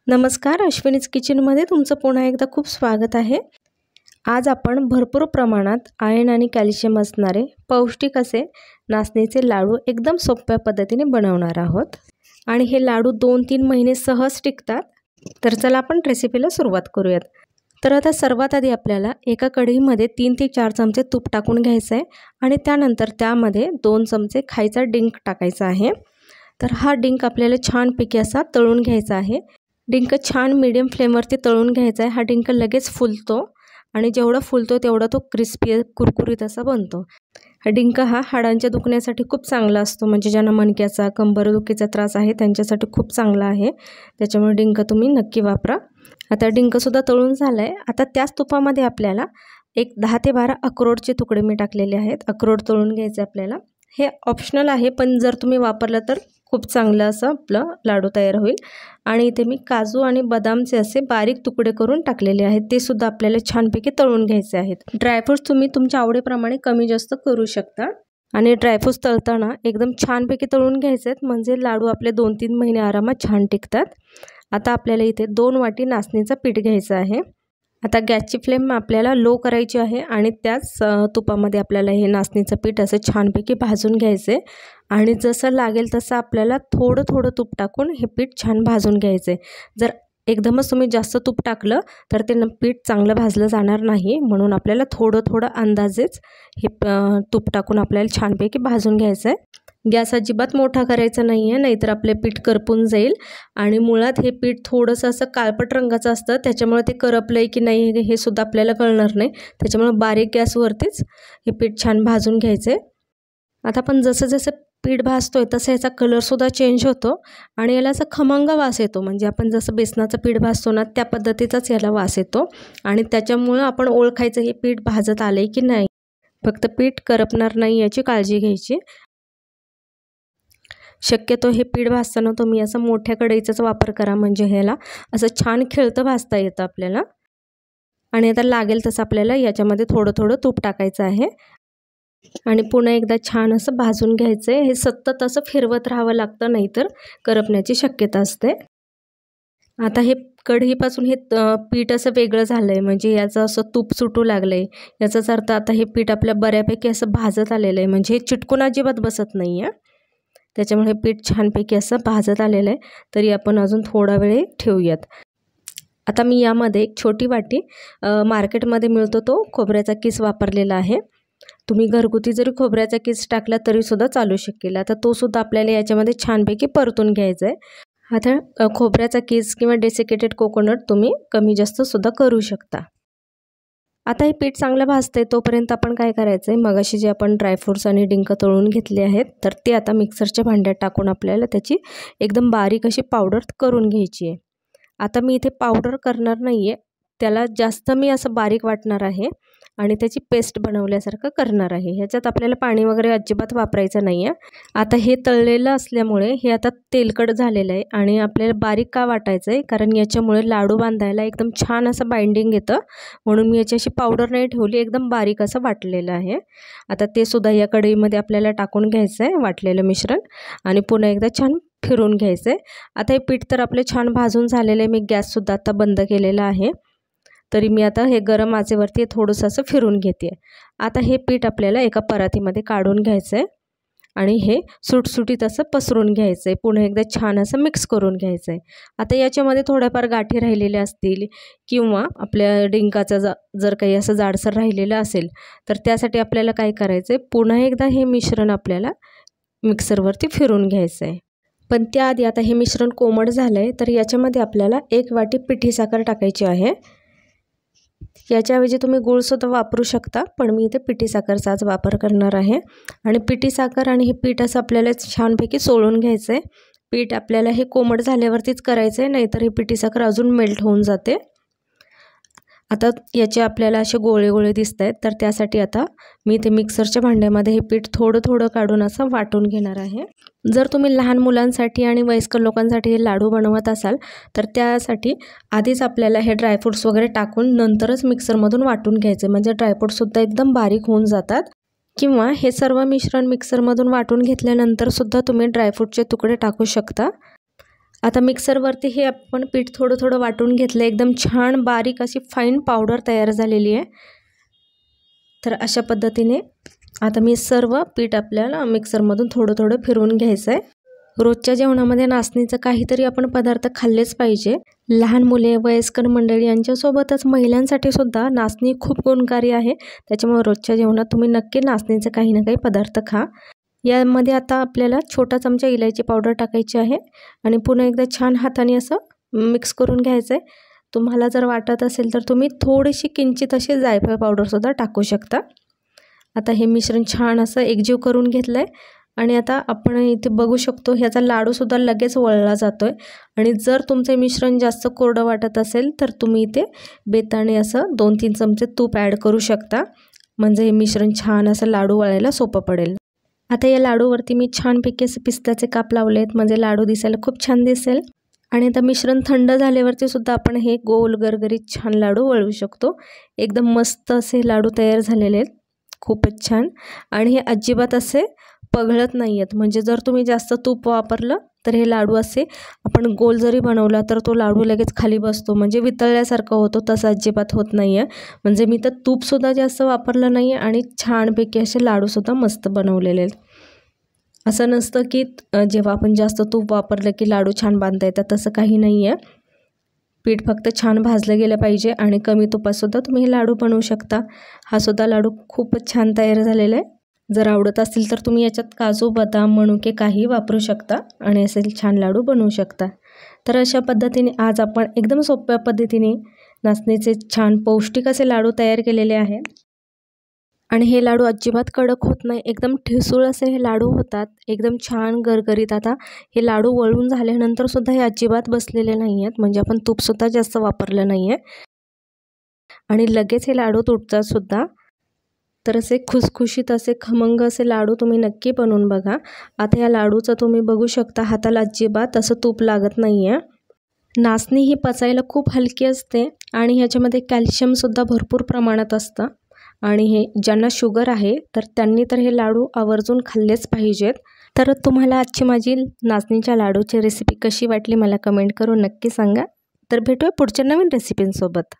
नमस्कार, अश्विनीज किचनमध्ये तुमचं पुन्हा एकदा खूप स्वागत आहे। आज आपण भरपूर प्रमाणात आयर्न आणि कॅल्शियम असणारे पौष्टिक असे नाचणीचे लाडू एकदम सोप्या पद्धतीने बनवणार आहोत आणि हे लाडू 2-3 महिने सहज टिकतात। तर चला आपण रेसिपीला सुरुवात करूयात। तर आता सर्वात आधी आपल्याला एका कढईमध्ये 3 ते 4 चमचे तूप टाकून घ्यायचं आहे आणि त्यानंतर त्यामध्ये 2 चमचे खायचा डिंक टाकायचा आहे। तर हा डिंक आपल्याला छानपैकी असा तळून घ्यायचा आहे। डिंक छान मीडियम फ्लेमवरती तळून घ्यायचा आहे। हा डिंक लगेच फुलतो आणि जेवढा फुलतो तेवढा तो क्रिस्पी कुरकुरीत असा बनतो। हा डिंक हाडांच्या दुखण्यासाठी खूप चांगला असतो, म्हणजे ज्यांना मणक्याचा कंबरदुखीचा त्रास आहे त्यांच्यासाठी खूप चांगला आहे। त्याच्यामुळे डिंक तुम्ही नक्की वापरा। आता डिंक सुद्धा तळून झाला आहे। आता त्याच तुपामध्ये आपल्याला एक 10 ते 12 अक्रोडचे तुकडे मी टाकलेले आहेत। अक्रोड तळून घ्यायचे आपल्याला। हे ऑप्शनल आहे, पण जर तुम्ही वापरलं तर खूप चांगलं असं आपलं लाडू तयार होईल। आणि इथे मी काजू आणि बदामचे असे बारीक तुकडे करून टाकलेले आहेत, ते सुद्धा आपल्याला छानपैकी तळून घ्यायचे आहेत। ड्रायफ्रूट्स तुम्ही तुमच्या आवडीप्रमाणे कमी जास्त करू शकता आणि ड्रायफ्रूट्स तळताना एकदम छानपैकी तळून घ्यायचे आहेत, म्हणजे लाडू आपले 2-3 महिने आरामात छान टिकतात। आता आपल्याला इथे 2 वाटी नाचणीचं पीठ घ्यायचं आहे। आता गॅसची फ्लेम आपल्याला लो करायची आहे आणि त्याच तुपामध्ये आपल्याला हे नाचणीचं पीठ असं छानपैकी भाजून घ्यायचे आणि जसं लागेल तसं आपल्याला थोडं थोडं तूप टाकून हे पीठ छान भाजून घ्यायचे। जर एकदमच तुम्ही जास्त तूप टाकलं तर ते पीठ चांगलं भाजलं जाणार नाही, म्हणून आपल्याला थोडं थोडं अंदाजेच हे तूप टाकून आपल्याला छानपैकी भाजून घ्यायचं आहे। गॅस अजिबात मोठा करायचा नाही आहे, नाहीतर आपले पीठ करपून जाईल आणि मुळात हे पीठ थोडंसं असं काळपट रंगाचं असतं, त्याच्यामुळे ते करपलं आहे की नाही हे सुद्धा आपल्याला कळणार नाही। त्याच्यामुळे बारीक गॅसवरतीच हे पीठ छान भाजून घ्यायचं आहे। आता आपण जसं जसं पीठ भाजतोय तसं याचा कलरसुद्धा चेंज होतो आणि याला असं खमंग वास येतो, म्हणजे आपण जसं बेसनाचं पीठ भाजतो ना त्या पद्धतीचाच याला वास येतो आणि त्याच्यामुळं आपण ओळखायचं हे पीठ भाजत आलं आहे की नाही। फक्त पीठ करपणार नाही याची काळजी घ्यायची। शक्यतो हे पीठ भाजताना तुम्ही असं मोठ्या कढईचाच वापर करा, म्हणजे ह्याला असं छान खिळतं भाजता येतं आपल्याला। आणि आता लागेल तसं आपल्याला याच्यामध्ये थोडं थोडं तूप टाकायचं आहे आणि पुन्हा एकदा छान असं भाजून घ्यायचं आहे। हे सतत असं फिरवत राहावं लागतं, नाहीतर करपण्याची शक्यता असते। आता हे कढईपासून हे पीठ असं वेगळं झालं आहे, म्हणजे याचं असं तूप सुटू लागलं आहे, याचाच अर्थ आता हे पीठ आपल्या बऱ्यापैकी असं भाजत आलेलं आहे, म्हणजे हे चिटकून अजिबात बसत नाही आहे। त्याच्यामुळे हे पीठ छानपैकी असं भाजत आलेलं आहे, तरी आपण अजून थोडा वेळ ठेवूयात। आता मी यामध्ये एक छोटी वाटी मार्केटमध्ये मिळतो तो खोबऱ्याचा किस वापरलेला आहे। तुम्ही घरगुती जरी खोबऱ्याचा किस टाकला तरीसुद्धा चालू शकेल। आता तो सुद्धा आपल्याला याच्यामध्ये छानपैकी परतून घ्यायचा आहे। आता खोबऱ्याचा किस किंवा डेसिकेटेड कोकोनट तुम्ही कमी जास्त सुद्धा करू शकता। आता हे पीठ चांगलं भाजतंय तोपर्यंत आपण काय करायचं आहे, मगाशी जे आपण ड्रायफ्रूट्स आणि डिंक तळून घेतले आहेत तर ते आता मिक्सरच्या भांड्यात टाकून आपल्याला त्याची एकदम बारीक अशी पावडर करून घ्यायची आहे। आता मी इथे पावडर करणार नाही आहे, त्याला जास्त मी असं बारीक वाटणार आहे आणि त्याची पेस्ट बनवल्यासारखं करणार आहे। ह्याच्यात आपल्याला पाणी वगैरे अजिबात वापरायचं नाही आहे। आता हे तळलेलं असल्यामुळे हे आता तेलकट झालेलं आहे आणि आपल्याला बारीक का वाटायचं आहे, कारण याच्यामुळे लाडू बांधायला एकदम छान असं बाइंडिंग येतं, म्हणून मी याची अशी पावडर नाही ठेवली, एकदम बारीक असं वाटलेलं आहे। आता ते सुद्धा या कढईमध्ये आपल्याला टाकून घ्यायचं आहे वाटलेलं मिश्रण आणि पुन्हा एकदा छान फिरून घ्यायचं आहे। आता हे पीठ तर आपले छान भाजून झालेलं आहे, मी गॅससुद्धा आता बंद केलेला आहे, तरी मी आता हे गरम आचेवरती थोडंसं असं फिरून घेते। आता हे पीठ आपल्याला एका परातीमध्ये काढून घ्यायचं आहे आणि हे सुटसुटीत असं पसरून घ्यायचं आहे, पुन्हा एकदा छान असं मिक्स करून घ्यायचं आहे। आता याच्यामध्ये थोड्याफार गाठी राहिलेल्या असतील किंवा आपल्या डिंकाचं जर काही असं जाडसर राहिलेलं असेल तर त्यासाठी आपल्याला काय करायचं आहे, पुन्हा एकदा हे मिश्रण आपल्याला मिक्सरवरती फिरून घ्यायचं आहे। पण त्याआधी आता हे मिश्रण कोमट झालं आहे, तर याच्यामध्ये आपल्याला 1 वाटी पिठी साखर टाकायची आहे। याच्याऐवजी तुम्ही गूळसुद्धा वापरू शकता, पण मी इथे पिठी साखरचाच वापर करणार आहे। आणि पिठी साखर आणि हे पीठ असं आपल्याला छानपैकी सोळून घ्यायचं आहे। पीठ आपल्याला हे कोमट झाल्यावरतीच करायचं आहे, नाहीतर ही पिठी साखर अजून मेल्ट होऊन जाते। आता याचे आपल्याला असे गोळे गोळे दिसत आहेत, तर त्यासाठी आता मी ते मिक्सरच्या भांड्यामध्ये हे पीठ थोडं थोडं काढून असं वाटून घेणार आहे। जर तुम्ही लहान मुलांसाठी आणि वयस्कर लोकांसाठी हे लाडू बनवत असाल तर त्यासाठी आधीच आपल्याला हे ड्रायफ्रूट्स वगैरे टाकून नंतरच मिक्सरमधून वाटून घ्यायचे, म्हणजे ड्रायफ्रूट्ससुद्धा एकदम बारीक होऊन जातात। किंवा हे सर्व मिश्रण मिक्सरमधून वाटून घेतल्यानंतर सुद्धा तुम्ही ड्रायफ्रूटचे तुकडे टाकू शकता। आता मिक्सरवरती हे आपण पीठ थोडं थोडं वाटून घेतलं, एकदम छान बारीक अशी फाईन पावडर तयार झालेली आहे। तर अशा पद्धतीने आता मी सर्व पीठ आपल्याला मिक्सरमधून थोडं थोडं फिरवून घ्यायचं आहे। रोजच्या जेवणामध्ये नाचणीचं काहीतरी आपण पदार्थ खाल्लेच पाहिजे। लहान मुले, वयस्कर मंडळी यांच्यासोबतच महिलांसाठी सुद्धा नाचणी खूप गुणकारी आहे। त्याच्यामुळे रोजच्या जेवणात तुम्ही नक्की नाचणीचं काही ना काही पदार्थ खा। यामध्ये आता आपल्याला छोटा चमचा इलायची पावडर टाकायची आहे आणि पुन्हा एकदा छान हाताने असं मिक्स करून घ्यायचं आहे। तुम्हाला जर वाटत असेल तर तुम्ही थोडीशी किंचित अशी जायफळ पावडरसुद्धा टाकू शकता। आता हे मिश्रण छान असं एकजीव करून घेतलं आहे आणि आता आपण इथे बघू शकतो ह्याचा लाडूसुद्धा लगेच वळला जातो आहे। आणि जर तुमचे मिश्रण जास्त कोरडं वाटत असेल तर तुम्ही इथे बेताने असं 2-3 चमचे तूप ॲड करू शकता, म्हणजे हे मिश्रण छान असं लाडू वळायला सोपं पडेल। आता या लाडूवरती मी छानपैकी असे पिस्त्याचे काप लावले आहेत, म्हणजे लाडू दिसायला खूप छान दिसेल। आणि आता मिश्रण थंड झाल्यावरती सुद्धा आपण हे गोल गरगरीत छान लाडू वळवू शकतो। एकदम मस्त असे लाडू तयार झालेले आहेत, खूपच छान। आणि हे अजिबात असे पघळत नाही आहेत, म्हणजे जर तुम्ही जास्त तूप वापरलं तर हे लाडू असे आपण गोल जरी बनवला तर तो लाडू लगेच खाली बसतो, म्हणजे वितळल्यासारखं होतो, तसं अजिबात होत नाही आहे। म्हणजे मी तर तूपसुद्धा जास्त वापरलं नाही आहे आणि छानपैकी असे लाडूसुद्धा मस्त बनवलेले आहेत। असं नसतं की जेव्हा आपण जास्त तूप वापरलं की लाडू छान बांधता येतात, तसं काही नाही आहे। पीठ फक्त छान भाजलं गेलं पाहिजे आणि कमी तुपातसुद्धा तुम्ही हे लाडू बनवू शकता। हा सुद्धा लाडू खूपच छान तयार झालेला आहे। जर आवडत असेल तर तुम्ही याच्यात काजू, बदाम, मनुके काही वापरू शकता आणि असे छान लाडू बनवू शकता। तर अशा पद्धतीने आज आपण एकदम सोप्या पद्धतीने नाचणीचे छान पौष्टिक असे लाडू तयार केलेले आहेत। आणि हे लाडू अजिबात कडक होत नाही, एकदम ठिसूळ असे हे लाडू होतात, एकदम छान गरगरीत। आता हे लाडू वळून झाल्यानंतर सुद्धा हे अजिबात बसलेले नाही आहेत, म्हणजे आपण तूपसुद्धा जास्त वापरलं नाही आहे आणि लगेच हे लाडू तुटतात सुद्धा। तर असे खुसखुशीत असे खमंग असे लाडू तुम्ही नक्की बनवून बघा। आता या लाडूचं तुम्ही बघू शकता हाताला अजिबात असं तूप लागत नाही आहे। नाचणी ही पचायला खूप हलकी असते आणि ह्याच्यामध्ये कॅल्शियमसुद्धा भरपूर प्रमाणात असतं आणि हे ज्यांना शुगर आहे तर त्यांनी तर हे लाडू आवर्जून खाल्लेच पाहिजेत। तर तुम्हाला आजची माझी नाचणीच्या लाडूची रेसिपी कशी वाटली मला कमेंट करून नक्की सांगा। तर भेटूया पुढच्या नवीन रेसिपींसोबत।